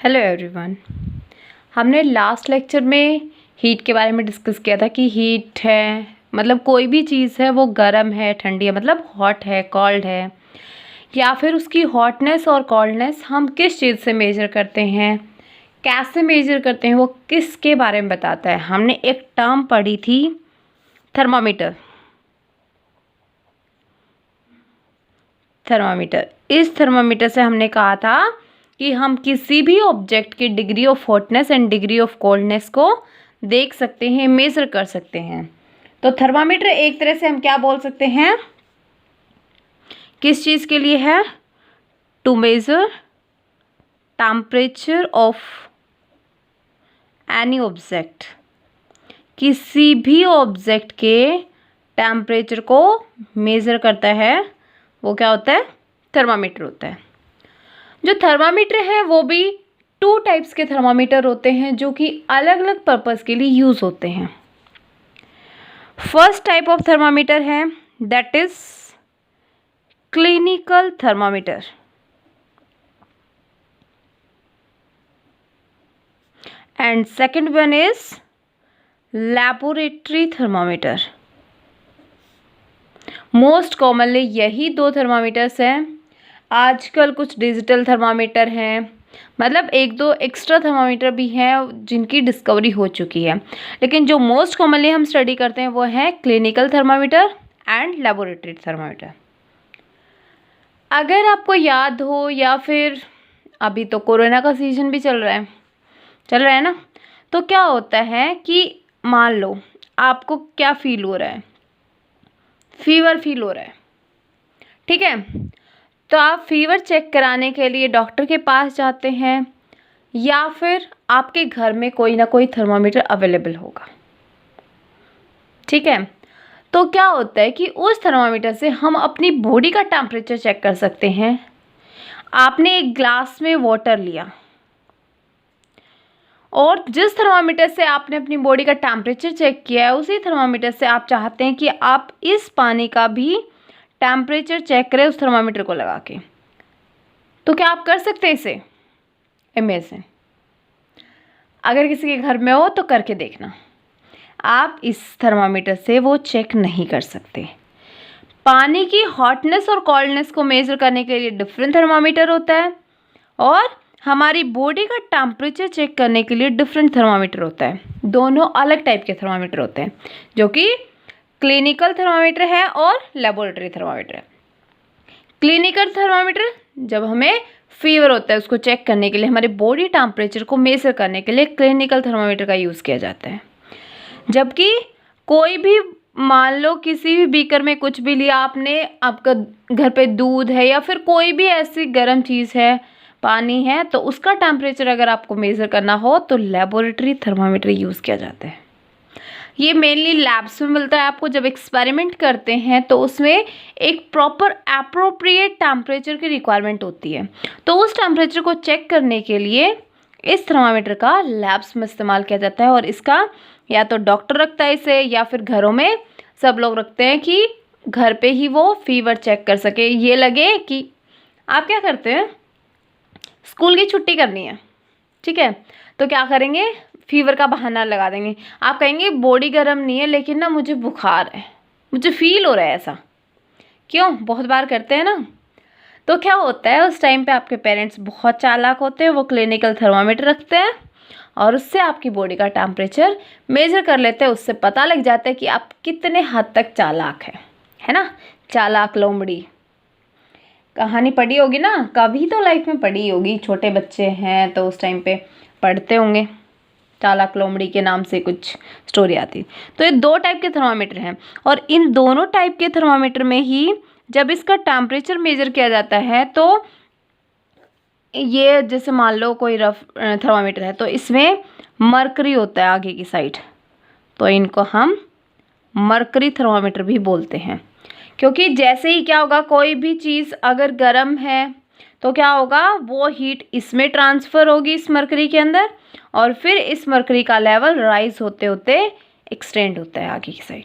Hello everyone. हमने last lecture में heat के बारे में डिस्कस किया था कि हीट है मतलब कोई भी चीज़ है वो गर्म है, ठंडी है, मतलब हॉट है, कोल्ड है, या फिर उसकी हॉटनेस और कोल्डनेस हम किस चीज़ से मेजर करते हैं, कैसे मेजर करते हैं, वो किसके बारे में बताता है। हमने एक टर्म पढ़ी थी, थर्मामीटर। इस थर्मामीटर से हमने कहा था कि हम किसी भी ऑब्जेक्ट की degree of hotness and degree of coldness को देख सकते हैं, मेजर कर सकते हैं। तो थर्मामीटर एक तरह से हम क्या बोल सकते हैं, किस चीज़ के लिए है? To measure temperature of any object. किसी भी ऑब्जेक्ट के टेम्परेचर को मेजर करता है, वो क्या होता है? थर्मामीटर होता है। जो थर्मामीटर है वो भी टू टाइप्स के थर्मामीटर होते हैं जो कि अलग अलग पर्पस के लिए यूज़ होते हैं। फर्स्ट टाइप ऑफ थर्मामीटर है that is clinical thermometer and second one is laboratory thermometer. Most commonly यही दो थर्मामीटर्स हैं। आजकल कुछ डिजिटल थर्मामीटर हैं, मतलब एक दो एक्स्ट्रा थर्मामीटर भी हैं जिनकी डिस्कवरी हो चुकी है, लेकिन जो मोस्ट कॉमनली हम स्टडी करते हैं वो है clinical thermometer and laboratory thermometer. अगर आपको याद हो, या फिर अभी तो कोरोना का सीजन भी चल रहा है ना, तो क्या होता है कि मान लो आपको क्या फील हो रहा है, फीवर फील हो रहा है, ठीक है, तो आप फीवर चेक कराने के लिए डॉक्टर के पास जाते हैं, या फिर आपके घर में कोई ना कोई थर्मामीटर अवेलेबल होगा, ठीक है। तो क्या होता है कि उस थर्मामीटर से हम अपनी बॉडी का टेम्परेचर चेक कर सकते हैं। आपने एक ग्लास में वाटर लिया और जिस थर्मामीटर से आपने अपनी बॉडी का टेम्परेचर चेक किया है, उसी थर्मामीटर से आप चाहते हैं कि आप इस पानी का भी टेम्परेचर चेक करें उस थर्मामीटर को लगा के, तो क्या आप कर सकते हैं इसे? इमेजिन, अगर किसी के घर में हो तो करके देखना। आप इस थर्मामीटर से वो चेक नहीं कर सकते। पानी की हॉटनेस और कोल्डनेस को मेजर करने के लिए डिफरेंट थर्मामीटर होता है, और हमारी बॉडी का टेम्परेचर चेक करने के लिए डिफरेंट थर्मामीटर होता है। दोनों अलग टाइप के थर्मामीटर होते हैं, जो कि क्लिनिकल थर्मामीटर है और लेबोरेटरी थर्मामीटर है। क्लिनिकल थर्मामीटर जब हमें फीवर होता है उसको चेक करने के लिए, हमारे बॉडी टेम्परेचर को मेजर करने के लिए क्लिनिकल थर्मामीटर का यूज़ किया जाता है। जबकि कोई भी, मान लो किसी भी बीकर में कुछ भी लिया आपने, आपका घर पे दूध है या फिर कोई भी ऐसी गर्म चीज़ है, पानी है, तो उसका टेम्परेचर अगर आपको मेज़र करना हो तो लेबोरेटरी थर्मामीटर यूज़ किया जाता है। ये मेनली लैब्स में मिलता है आपको। जब एक्सपेरिमेंट करते हैं तो उसमें एक प्रॉपर एप्रोप्रिएट टेम्परेचर की रिक्वायरमेंट होती है, तो उस टेम्परेचर को चेक करने के लिए इस थर्मामीटर का लैब्स में इस्तेमाल किया जाता है। और इसका या तो डॉक्टर रखता है इसे, या फिर घरों में सब लोग रखते हैं कि घर पे ही वो फीवर चेक कर सके। ये लगे कि आप क्या करते हैं, स्कूल की छुट्टी करनी है, ठीक है, तो क्या करेंगे, फीवर का बहाना लगा देंगे। आप कहेंगे बॉडी गर्म नहीं है लेकिन ना मुझे बुखार है, मुझे फील हो रहा है ऐसा। क्यों? बहुत बार करते हैं ना। तो क्या होता है, उस टाइम पे आपके पेरेंट्स बहुत चालाक होते हैं, वो क्लिनिकल थर्मामीटर रखते हैं और उससे आपकी बॉडी का टेम्परेचर मेजर कर लेते हैं। उससे पता लग जाता है कि आप कितने हद तक चालाक है ना। चालाक लोमड़ी कहानी पढ़ी होगी ना, कभी तो लाइफ में पढ़ी होगी। छोटे बच्चे हैं तो उस टाइम पे पढ़ते होंगे, चालाक लोमड़ी के नाम से कुछ स्टोरी आती। तो ये दो टाइप के थर्मामीटर हैं, और इन दोनों टाइप के थर्मामीटर में ही जब इसका टेम्परेचर मेजर किया जाता है, तो ये जैसे मान लो कोई रफ थर्मामीटर है तो इसमें मरकरी होता है आगे की साइड, तो इनको हम मरकरी थर्मामीटर भी बोलते हैं। क्योंकि जैसे ही क्या होगा, कोई भी चीज़ अगर गर्म है तो क्या होगा, वो हीट इसमें ट्रांसफ़र होगी इस मरकरी के अंदर, और फिर इस मरकरी का लेवल राइज होते होते एक्सटेंड होता है आगे की साइड,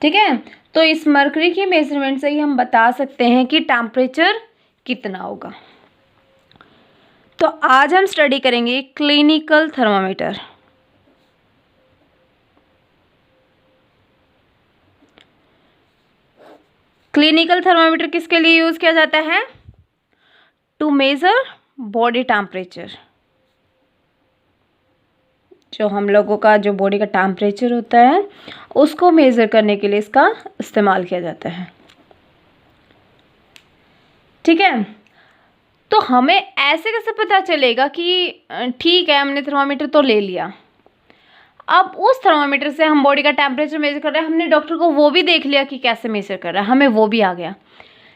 ठीक है। तो इस मरकरी की मेजरमेंट से ही हम बता सकते हैं कि टेम्परेचर कितना होगा। तो आज हम स्टडी करेंगे क्लिनिकल थर्मामीटर। क्लिनिकल थर्मामीटर किसके लिए यूज़ किया जाता है? To measure body temperature. जो हम लोगों का जो बॉडी का टेम्परेचर होता है उसको मेज़र करने के लिए इसका इस्तेमाल किया जाता है। ठीक है, तो हमें ऐसे कैसे पता चलेगा कि ठीक है हमने थर्मामीटर तो ले लिया, अब उस थर्मामीटर से हम बॉडी का टेम्परेचर मेजर कर रहे हैं, हमने डॉक्टर को वो भी देख लिया कि कैसे मेजर कर रहा है, हमें वो भी आ गया,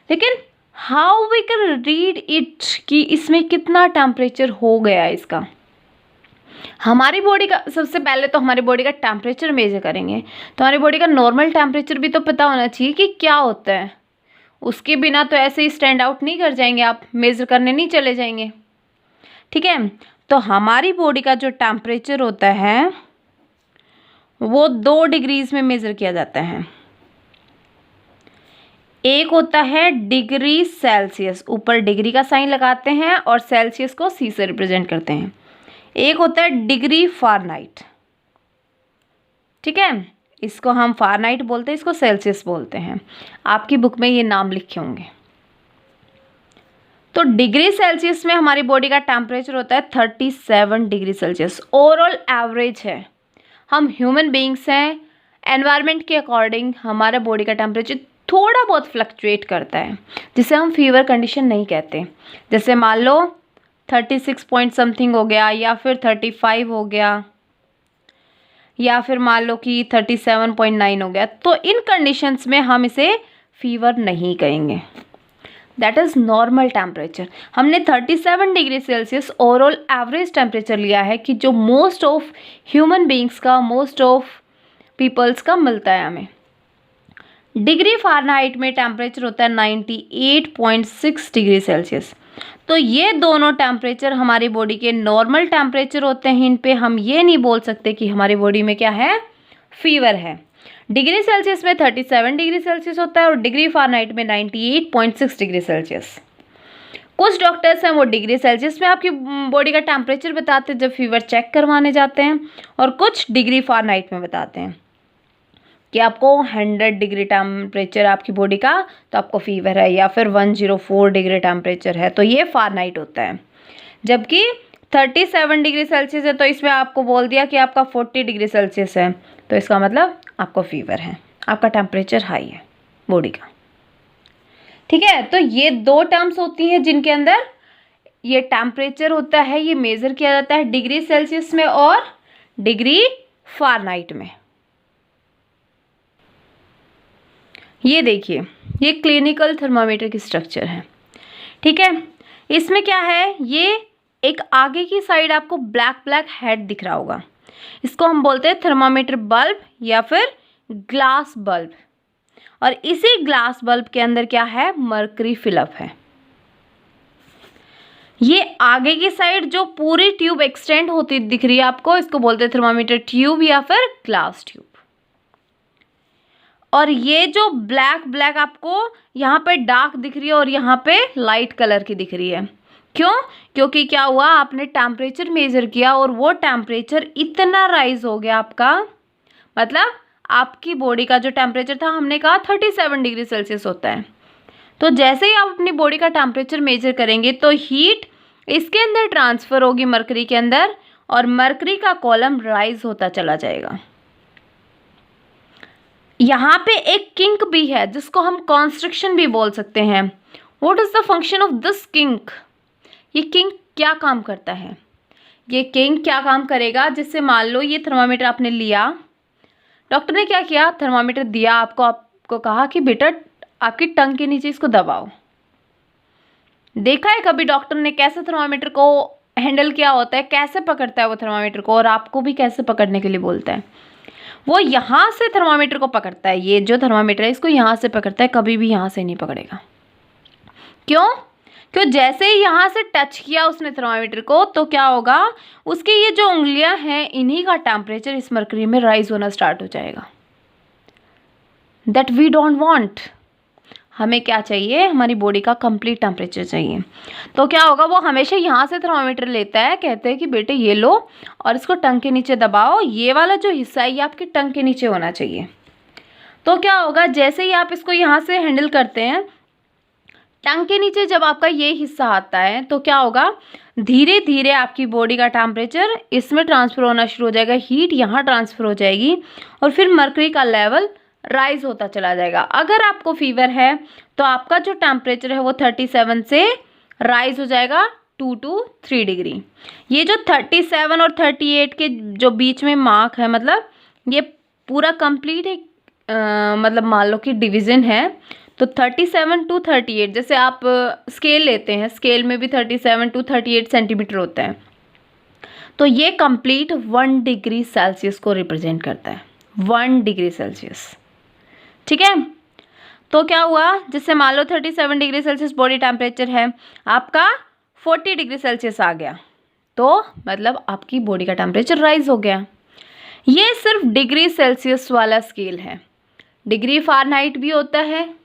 लेकिन how we can read it कि इसमें कितना टेम्परेचर हो गया इसका। हमारी बॉडी का सबसे पहले तो हमारी बॉडी का टेम्परेचर मेजर करेंगे, तो हमारी बॉडी का नॉर्मल टेम्परेचर भी तो पता होना चाहिए कि क्या होता है, उसके बिना तो ऐसे ही स्टैंड आउट नहीं कर जाएंगे, आप मेज़र करने नहीं चले जाएंगे। ठीक है, तो हमारी बॉडी का जो टेम्परेचर होता है वो 2 डिग्रीज में मेज़र किया जाता है। एक होता है डिग्री सेल्सियस, ऊपर डिग्री का साइन लगाते हैं और सेल्सियस को सी से रिप्रेजेंट करते हैं। एक होता है डिग्री फ़ारेनहाइट। ठीक है, इसको हम फ़ारेनहाइट बोलते हैं, इसको सेल्सियस बोलते हैं, आपकी बुक में ये नाम लिखे होंगे। तो डिग्री सेल्सियस में हमारी बॉडी का टेम्परेचर होता है 37 डिग्री सेल्सियस। ओवरऑल एवरेज है, हम ह्यूमन बीइंग्स हैं, एनवायरनमेंट के अकॉर्डिंग हमारा बॉडी का टेम्परेचर थोड़ा बहुत फ्लक्चुएट करता है, जिसे हम फीवर कंडीशन नहीं कहते। जैसे मान लो 36 पॉइंट समथिंग हो गया, या फिर 35 हो गया, या फिर मान लो कि 37.9 हो गया, तो इन कंडीशंस में हम इसे फीवर नहीं कहेंगे, दैट इज़ नॉर्मल टेम्परेचर। हमने 37 degree Celsius overall average temperature लिया है कि जो मोस्ट ऑफ ह्यूमन बीइंग्स का, मोस्ट ऑफ पीपल्स का मिलता है हमें। डिग्री फ़ारेनहाइट में टेम्परेचर होता है 98.6 डिग्री सेल्सियस। तो ये दोनों टेम्परेचर हमारी बॉडी के नॉर्मल टेम्परेचर होते हैं, इन पे हम ये नहीं बोल सकते कि हमारी बॉडी में क्या है, फीवर है। डिग्री सेल्सियस में 37 डिग्री सेल्सियस होता है और डिग्री फ़ारेनहाइट में 98.6 डिग्री सेल्सियस। कुछ डॉक्टर्स हैं वो डिग्री सेल्सियस में आपकी बॉडी का टेम्परेचर बताते हैं जब फीवर चेक करवाने जाते हैं, और कुछ डिग्री फ़ारेनहाइट में बताते हैं कि आपको 100 डिग्री टेम्परेचर आपकी बॉडी का तो आपको फीवर है, या फिर 104 डिग्री टेम्परेचर है तो ये फ़ारेनहाइट होता है। जबकि 37 डिग्री सेल्सियस है तो इसमें आपको बोल दिया कि आपका 40 डिग्री सेल्सियस है, तो इसका मतलब आपको फीवर है, आपका टेम्परेचर हाई है बॉडी का। ठीक है, तो ये 2 टर्म्स होती हैं जिनके अंदर ये टेम्परेचर होता है, ये मेज़र किया जाता है डिग्री सेल्सियस में और डिग्री फ़ारेनहाइट में। ये देखिए, ये क्लिनिकल थर्मामीटर की स्ट्रक्चर है। ठीक है, इसमें क्या है, ये एक आगे की साइड आपको ब्लैक ब्लैक हेड दिख रहा होगा, इसको हम बोलते हैं थर्मामीटर बल्ब या फिर ग्लास बल्ब, और इसी ग्लास बल्ब के अंदर क्या है, मरकरी फिलअप है। ये आगे की साइड जो पूरी ट्यूब एक्सटेंड होती दिख रही है आपको, इसको बोलते हैं थर्मामीटर ट्यूब या फिर ग्लास ट्यूब। और ये जो ब्लैक ब्लैक आपको यहाँ पे डार्क दिख रही है और यहाँ पे लाइट कलर की दिख रही है, क्यों? क्योंकि क्या हुआ, आपने टेम्परेचर मेज़र किया और वो टेम्परेचर इतना राइज हो गया आपका, मतलब आपकी बॉडी का जो टेम्परेचर था, हमने कहा 37 डिग्री सेल्सियस होता है, तो जैसे ही आप अपनी बॉडी का टेम्परेचर मेज़र करेंगे तो हीट इसके अंदर ट्रांसफ़र होगी मरकरी के अंदर, और मरकरी का कॉलम राइज होता चला जाएगा। यहाँ पे एक किंक भी है जिसको हम कॉन्स्ट्रिक्शन भी बोल सकते हैं। What is the function of this kink? ये किंक क्या काम करता है? ये किंक क्या काम करेगा, जिससे मान लो ये थर्मामीटर आपने लिया, डॉक्टर ने क्या किया, थर्मामीटर दिया आपको कहा कि बेटा आपकी टंग के नीचे इसको दबाओ। देखा है कभी डॉक्टर ने कैसे थर्मामीटर को हैंडल किया होता है, कैसे पकड़ता है वो थर्मामीटर को, और आपको भी कैसे पकड़ने के लिए बोलता है? वो यहाँ से थर्मामीटर को पकड़ता है, ये जो थर्मामीटर है इसको यहाँ से पकड़ता है, कभी भी यहाँ से नहीं पकड़ेगा। क्यों? क्यों जैसे ही यहाँ से टच किया उसने थर्मामीटर को, तो क्या होगा, उसकी ये जो उंगलियां हैं इन्हीं का टेम्परेचर इस मरकरी में राइज होना स्टार्ट हो जाएगा। That we don't want. हमें क्या चाहिए, हमारी बॉडी का कंप्लीट टेम्परेचर चाहिए। तो क्या होगा, वो हमेशा यहाँ से थर्मामीटर लेता है, कहते हैं कि बेटे ये लो और इसको टंग के नीचे दबाओ, ये वाला जो हिस्सा है ये आपके टंग के नीचे होना चाहिए। तो क्या होगा, जैसे ही आप इसको यहाँ से हैंडल करते हैं, टंग के नीचे जब आपका ये हिस्सा आता है तो क्या होगा, धीरे धीरे आपकी बॉडी का टेम्परेचर इसमें ट्रांसफ़र होना शुरू हो जाएगा, हीट यहाँ ट्रांसफ़र हो जाएगी और फिर मर्करी का लेवल राइज होता चला जाएगा। अगर आपको फीवर है तो आपका जो टेम्परेचर है वो 37 से राइज हो जाएगा 2 to 3 डिग्री। ये जो 37 और 38 के जो बीच में मार्क है, मतलब ये पूरा कंप्लीट एक मतलब मान लो कि डिवीज़न है। तो 37 to 38, जैसे आप स्केल लेते हैं, स्केल में भी 37 to 38 सेंटीमीटर होता है, तो ये कंप्लीट 1 डिग्री सेल्सियस को रिप्रेजेंट करता है, 1 डिग्री सेल्सियस। ठीक है, तो क्या हुआ, जैसे मान लो 37 डिग्री सेल्सियस बॉडी टेम्परेचर है, आपका 40 डिग्री सेल्सियस आ गया, तो मतलब आपकी बॉडी का टेम्परेचर राइज हो गया। ये सिर्फ डिग्री सेल्सियस वाला स्केल है। डिग्री फ़ारेनहाइट भी होता है,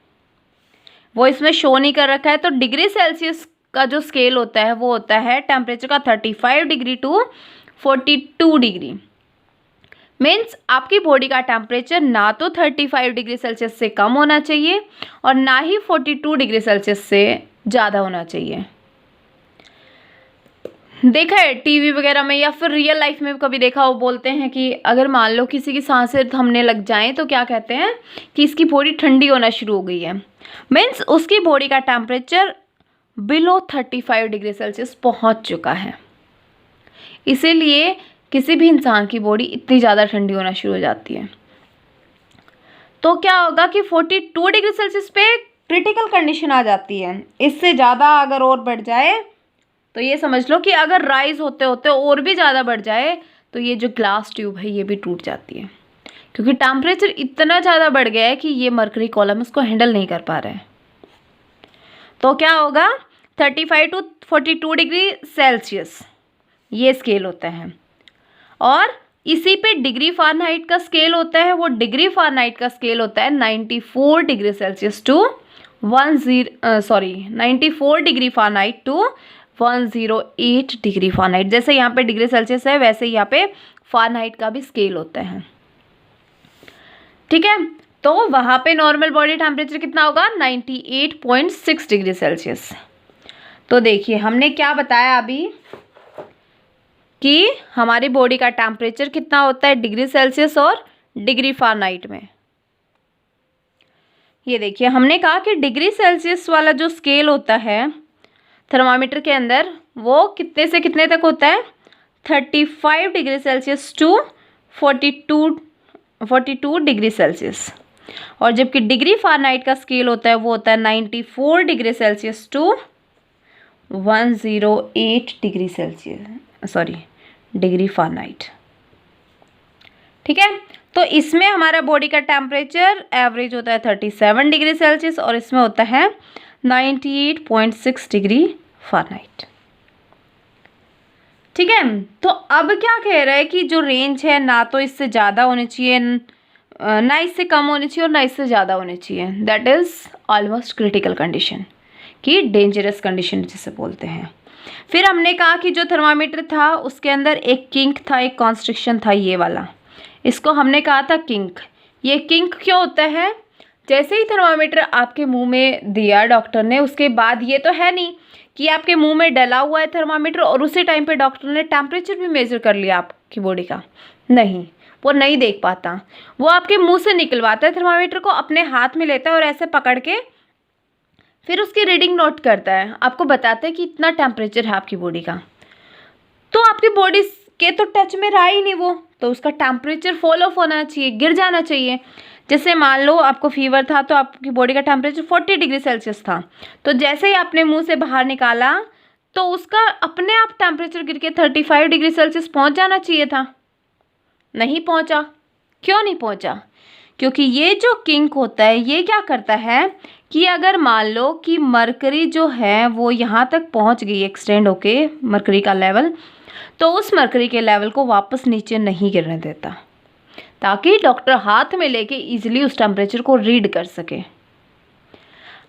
वो इसमें शो नहीं कर रखा है। तो डिग्री सेल्सियस का जो स्केल होता है वो होता है टेम्परेचर का 35 डिग्री टू 42 डिग्री। मीन्स आपकी बॉडी का टेम्परेचर ना तो 35 डिग्री सेल्सियस से कम होना चाहिए और ना ही 42 डिग्री सेल्सियस से ज़्यादा होना चाहिए। देखा है टीवी वगैरह में या फिर रियल लाइफ में कभी देखा, वो बोलते हैं कि अगर मान लो किसी की सांसें थमने लग जाएं तो क्या कहते हैं कि इसकी बॉडी ठंडी होना शुरू हो गई है। मीन्स उसकी बॉडी का टेम्परेचर बिलो 35 डिग्री सेल्सियस पहुंच चुका है। इसीलिए किसी भी इंसान की बॉडी इतनी ज़्यादा ठंडी होना शुरू हो जाती है। तो क्या होगा कि 42 डिग्री सेल्सियस पे क्रिटिकल कंडीशन आ जाती है। इससे ज़्यादा अगर और बढ़ जाए तो ये समझ लो कि अगर राइज होते होते और भी ज़्यादा बढ़ जाए तो ये जो ग्लास ट्यूब है ये भी टूट जाती है, क्योंकि टेम्परेचर इतना ज़्यादा बढ़ गया है कि ये मर्करी कॉलम इसको हैंडल नहीं कर पा रहे हैं। तो क्या होगा, 35 to 42 डिग्री सेल्सियस ये स्केल होता है। और इसी पे डिग्री फ़ारेनहाइट का स्केल होता है, वो डिग्री फ़ारेनहाइट का स्केल होता है 94 degree Celsius to 94 degree Fahrenheit to 108 degree Fahrenheit. जैसे यहाँ पे डिग्री सेल्सियस है वैसे यहाँ पे फ़ारेनहाइट का भी स्केल होता है। ठीक है, तो वहाँ पे नॉर्मल बॉडी टेम्परेचर कितना होगा, 98.6 डिग्री सेल्सियस। तो देखिए हमने क्या बताया अभी कि हमारी बॉडी का टेम्परेचर कितना होता है डिग्री सेल्सियस और डिग्री फ़ारेनहाइट में। ये देखिए हमने कहा कि डिग्री सेल्सियस वाला जो स्केल होता है थर्मामीटर के अंदर वो कितने से कितने तक होता है, 35 degree Celsius to 42 degree Celsius. और जबकि डिग्री फ़ारेनहाइट का स्केल होता है वो होता है 94 degree Celsius to 108 degree Celsius, degree Fahrenheit. ठीक है, तो इसमें हमारा बॉडी का टेम्परेचर एवरेज होता है 37 डिग्री सेल्सियस और इसमें होता है 98.6 डिग्री फ़ारेनहाइट। ठीक है, तो अब क्या कह रहा है कि जो रेंज है ना तो इससे ज़्यादा होनी चाहिए, ना इससे कम होनी चाहिए और ना इससे ज़्यादा होनी चाहिए। That is almost critical condition, कि डेंजरस कंडीशन जिसे बोलते हैं। फिर हमने कहा कि जो थर्मामीटर था उसके अंदर एक किंक था, एक कॉन्स्ट्रिक्शन था, ये वाला, इसको हमने कहा था किंक। ये किंक क्यों होता है, जैसे ही थर्मामीटर आपके मुंह में दिया डॉक्टर ने, उसके बाद ये तो है नहीं कि आपके मुंह में डला हुआ है थर्मामीटर और उसी टाइम पे डॉक्टर ने टेम्परेचर भी मेज़र कर लिया आपकी बॉडी का, नहीं, वो नहीं देख पाता। वो आपके मुंह से निकलवाता है थर्मामीटर को, अपने हाथ में लेता है और ऐसे पकड़ के फिर उसकी रीडिंग नोट करता है, आपको बताता है कि इतना टेम्परेचर है आपकी बॉडी का। तो आपकी बॉडी के तो टच में रहा ही नहीं वो, तो उसका टेम्परेचर फॉल ऑफ होना चाहिए, गिर जाना चाहिए। जैसे मान लो आपको फीवर था तो आपकी बॉडी का टेम्परेचर 40 डिग्री सेल्सियस था, तो जैसे ही आपने मुंह से बाहर निकाला तो उसका अपने आप टेम्परेचर गिर के 35 डिग्री सेल्सियस पहुंच जाना चाहिए था, नहीं पहुंचा। क्यों नहीं पहुंचा, क्योंकि ये जो किंक होता है ये क्या करता है कि अगर मान लो कि मरकरी जो है वो यहाँ तक पहुँच गई एक्सटेंड होके मरकरी का लेवल, तो उस मरकरी के लेवल को वापस नीचे नहीं गिरने देता, ताकि डॉक्टर हाथ में लेके इजीली उस टेम्परेचर को रीड कर सके।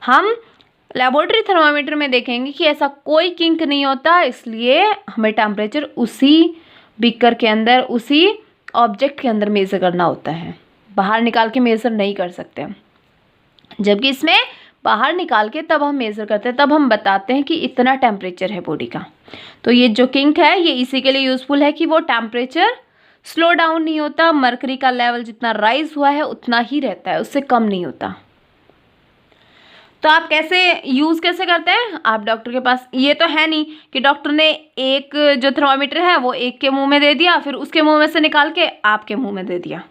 हम लेबोरेटरी थर्मामीटर में देखेंगे कि ऐसा कोई किंक नहीं होता, इसलिए हमें टेम्परेचर उसी बीकर के अंदर, उसी ऑब्जेक्ट के अंदर मेज़र करना होता है, बाहर निकाल के मेज़र नहीं कर सकते। जबकि इसमें बाहर निकाल के तब हम मेज़र करते हैं, तब हम बताते हैं कि इतना टेम्परेचर है बॉडी का। तो ये जो किंक है ये इसी के लिए यूज़फुल है कि वो टेम्परेचर स्लो डाउन नहीं होता, मरकरी का लेवल जितना राइज हुआ है उतना ही रहता है, उससे कम नहीं होता। तो आप कैसे यूज़ कैसे करते हैं, आप डॉक्टर के पास, ये तो है नहीं कि डॉक्टर ने एक जो थर्मामीटर है वो एक के मुंह में दे दिया, फिर उसके मुंह में से निकाल के आपके मुंह में दे दिया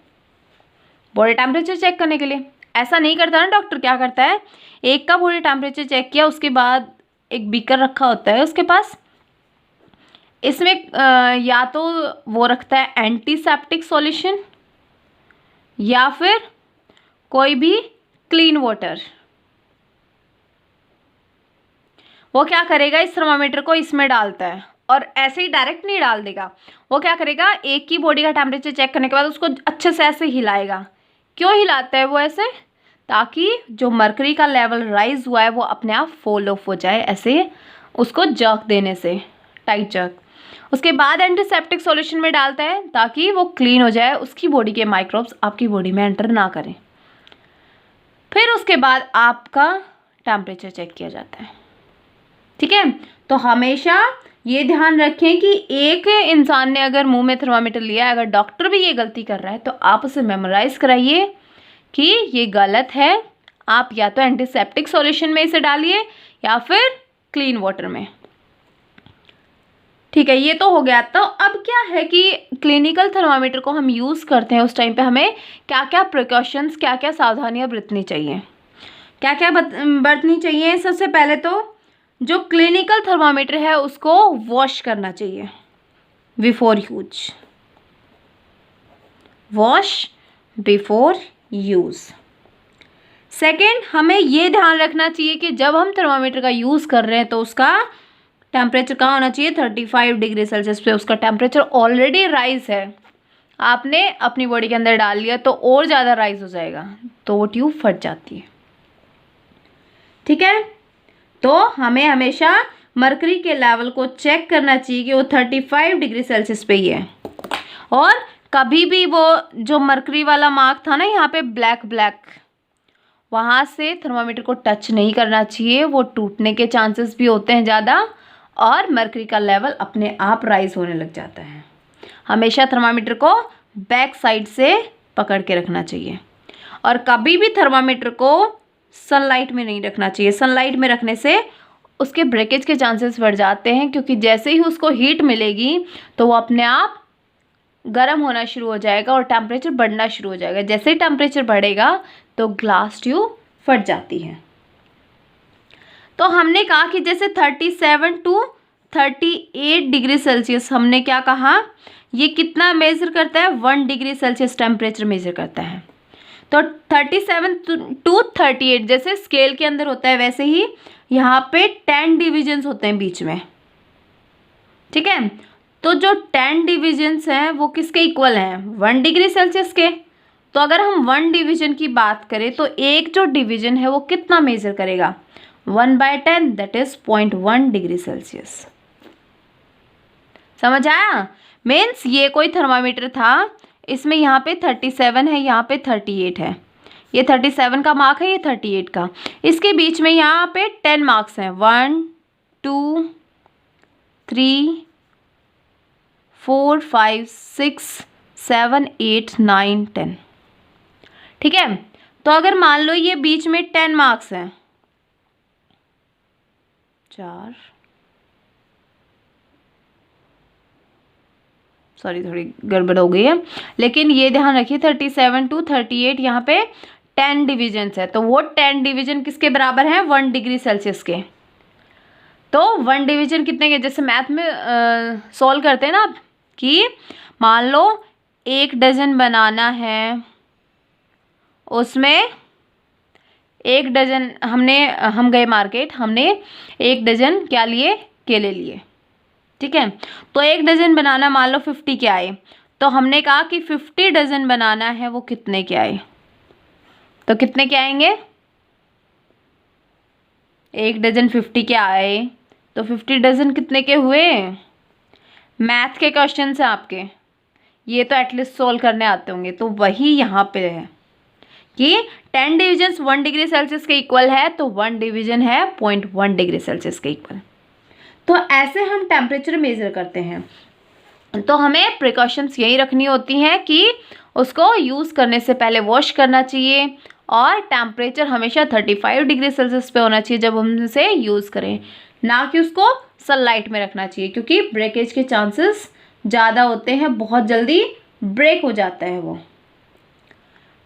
बॉडी टेम्परेचर चेक करने के लिए। ऐसा नहीं करता ना डॉक्टर, क्या करता है, एक का बॉडी टेम्परेचर चेक किया, उसके बाद एक बीकर रखा होता है उसके पास, इसमें या तो वो रखता है एंटीसेप्टिक सॉल्यूशन या फिर कोई भी क्लीन वाटर। वो क्या करेगा, इस थर्मामीटर को इसमें डालता है और ऐसे ही डायरेक्ट नहीं डाल देगा, वो क्या करेगा, एक की बॉडी का टेम्परेचर चेक करने के बाद उसको अच्छे से ऐसे हिलाएगा। क्यों हिलाता है वो ऐसे, ताकि जो मरकरी का लेवल राइज हुआ है वो अपने आप फॉल ऑफ हो जाए, ऐसे उसको जर्क देने से, टाइट जर्क। उसके बाद एंटीसेप्टिक सॉल्यूशन में डालता है ताकि वो क्लीन हो जाए, उसकी बॉडी के माइक्रोब्स आपकी बॉडी में एंटर ना करें। फिर उसके बाद आपका टेम्परेचर चेक किया जाता है। ठीक है, तो हमेशा ये ध्यान रखें कि एक इंसान ने अगर मुंह में थर्मामीटर लिया है, अगर डॉक्टर भी ये गलती कर रहा है तो आप उसे मेमोराइज कराइए कि ये गलत है। आप या तो एंटीसेप्टिक सॉल्यूशन में इसे डालिए या फिर क्लीन वाटर में। ठीक है, ये तो हो गया। तो अब क्या है कि क्लिनिकल थर्मामीटर को हम यूज़ करते हैं उस टाइम पे हमें क्या क्या प्रिकॉशंस, क्या क्या सावधानियां बरतनी चाहिए, क्या क्या बरतनी चाहिए। सबसे पहले तो जो क्लिनिकल थर्मामीटर है उसको वॉश करना चाहिए before use, wash before use. Second, हमें ये ध्यान रखना चाहिए कि जब हम थर्मामीटर का यूज़ कर रहे हैं तो उसका टेम्परेचर कहाँ होना चाहिए, 35 डिग्री सेल्सियस पे। उसका टेम्परेचर ऑलरेडी राइज है, आपने अपनी बॉडी के अंदर डाल लिया तो और ज़्यादा राइज हो जाएगा, तो वो ट्यूब फट जाती है। ठीक है, तो हमें हमेशा मरकरी के लेवल को चेक करना चाहिए कि वो 35 डिग्री सेल्सियस पे ही है। और कभी भी वो जो मरकरी वाला मार्क था ना यहाँ पे ब्लैक ब्लैक, वहाँ से थर्मामीटर को टच नहीं करना चाहिए, वो टूटने के चांसेस भी होते हैं ज़्यादा और मरकरी का लेवल अपने आप राइज होने लग जाता है। हमेशा थर्मामीटर को बैक साइड से पकड़ के रखना चाहिए और कभी भी थर्मामीटर को सनलाइट में नहीं रखना चाहिए। सनलाइट में रखने से उसके ब्रेकेज के चांसेस बढ़ जाते हैं, क्योंकि जैसे ही उसको हीट मिलेगी तो वो अपने आप गर्म होना शुरू हो जाएगा और टेम्परेचर बढ़ना शुरू हो जाएगा। जैसे ही टेम्परेचर बढ़ेगा तो ग्लास ट्यूब फट जाती है। तो हमने कहा कि जैसे 37 टू 38 डिग्री सेल्सियस, हमने क्या कहा, ये कितना मेज़र करता है, 1 डिग्री सेल्सियस टेम्परेचर मेज़र करता है। तो 37 टू 38 जैसे स्केल के अंदर होता है वैसे ही यहाँ पे 10 डिविजन्स होते हैं बीच में। ठीक है, तो जो 10 डिविजन्स हैं वो किसके इक्वल हैं, 1 डिग्री सेल्सियस के। तो अगर हम 1 डिवीजन की बात करें तो एक जो डिवीजन है वो कितना मेज़र करेगा, 1/10 दैट इज 0.1 डिग्री सेल्सियस। समझ आया, मीन्स ये कोई थर्मामीटर था, इसमें यहाँ पे 37 है, यहाँ पे 38 है, ये 37 का मार्क है, ये 38 का, इसके बीच में यहाँ पे 10 मार्क्स हैं, 1 2 3 4 5 6 7 8 9 10। ठीक है, तो अगर मान लो ये बीच में 10 मार्क्स हैं, 4 सॉरी थोड़ी गड़बड़ हो गई है, लेकिन ये ध्यान रखिए 37 टू 38 यहाँ पे 10 डिविजन्स है, तो वो 10 डिवीजन किसके बराबर हैं, 1 डिग्री सेल्सियस के। तो 1 डिवीजन कितने के, जैसे मैथ में सॉल्व करते हैं ना आप, कि मान लो 1 डजन बनाना है, उसमें 1 डजन हम गए मार्केट, हमने 1 डजन क्या लिए, केले लिए। ठीक है, तो 1 डजन बनाना मान लो 50 के आए, तो हमने कहा कि 50 डजन बनाना है वो कितने के आए, तो कितने के आएंगे, 1 डजन 50 के आए तो 50 डजन कितने के हुए? मैथ के क्वेश्चन है आपके, ये तो एटलीस्ट सोल्व करने आते होंगे। तो वही यहाँ पे है कि 10 डिविजन्स 1 डिग्री सेल्सियस के इक्वल है, तो 1 डिवीजन है 0.1 डिग्री सेल्सियस के इक्वल। तो ऐसे हम टेम्परेचर मेज़र करते हैं। तो हमें प्रिकॉशंस यही रखनी होती हैं कि उसको यूज़ करने से पहले वॉश करना चाहिए और टेम्परेचर हमेशा 35 डिग्री सेल्सियस पे होना चाहिए जब हम इसे यूज़ करें, ना कि उसको सनलाइट में रखना चाहिए, क्योंकि ब्रेकेज के चांसेस ज़्यादा होते हैं, बहुत जल्दी ब्रेक हो जाता है वो।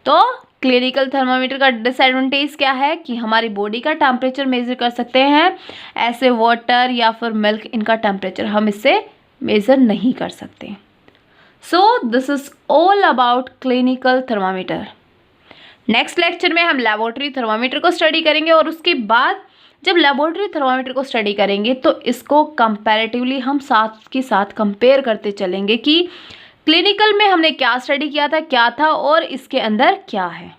तो क्लिनिकल थर्मामीटर का डिसएडवांटेज क्या है कि हमारी बॉडी का टेम्परेचर मेज़र कर सकते हैं, ऐसे वाटर या फिर मिल्क इनका टेम्परेचर हम इससे मेज़र नहीं कर सकते। So this is all about clinical thermometer. Next lecture में हम लेबोरेटरी थर्मामीटर को स्टडी करेंगे और उसके बाद जब लेबोरेटरी थर्मामीटर को स्टडी करेंगे तो इसको कंपैरेटिवली हम साथ के साथ कंपेयर करते चलेंगे कि क्लिनिकल में हमने क्या स्टडी किया था, क्या था और इसके अंदर क्या है।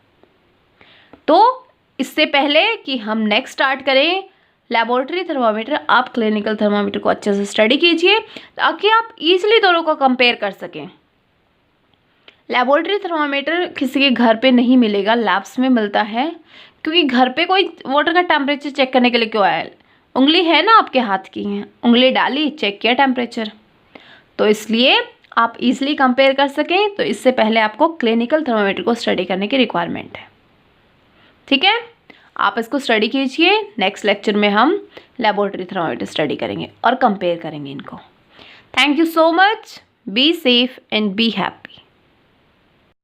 तो इससे पहले कि हम नेक्स्ट स्टार्ट करें लेबोरेटरी थर्मामीटर, आप क्लिनिकल थर्मामीटर को अच्छे से स्टडी कीजिए ताकि आप इजीली दोनों को कंपेयर कर सकें। लेबोरेटरी थर्मामीटर किसी के घर पे नहीं मिलेगा, लैब्स में मिलता है, क्योंकि घर पे कोई वाटर का टेम्परेचर चेक करने के लिए क्यों आया? उंगली है ना आपके हाथ की, है उंगली डाली, चेक किया टेम्परेचर। तो इसलिए आप इजीली कंपेयर कर सकें, तो इससे पहले आपको क्लिनिकल थर्मामीटर को स्टडी करने की रिक्वायरमेंट है। ठीक है, आप इसको स्टडी कीजिए। नेक्स्ट लेक्चर में हम लेबोरेटरी थर्मामीटर स्टडी करेंगे और कंपेयर करेंगे इनको। Thank you so much, be safe and be happy.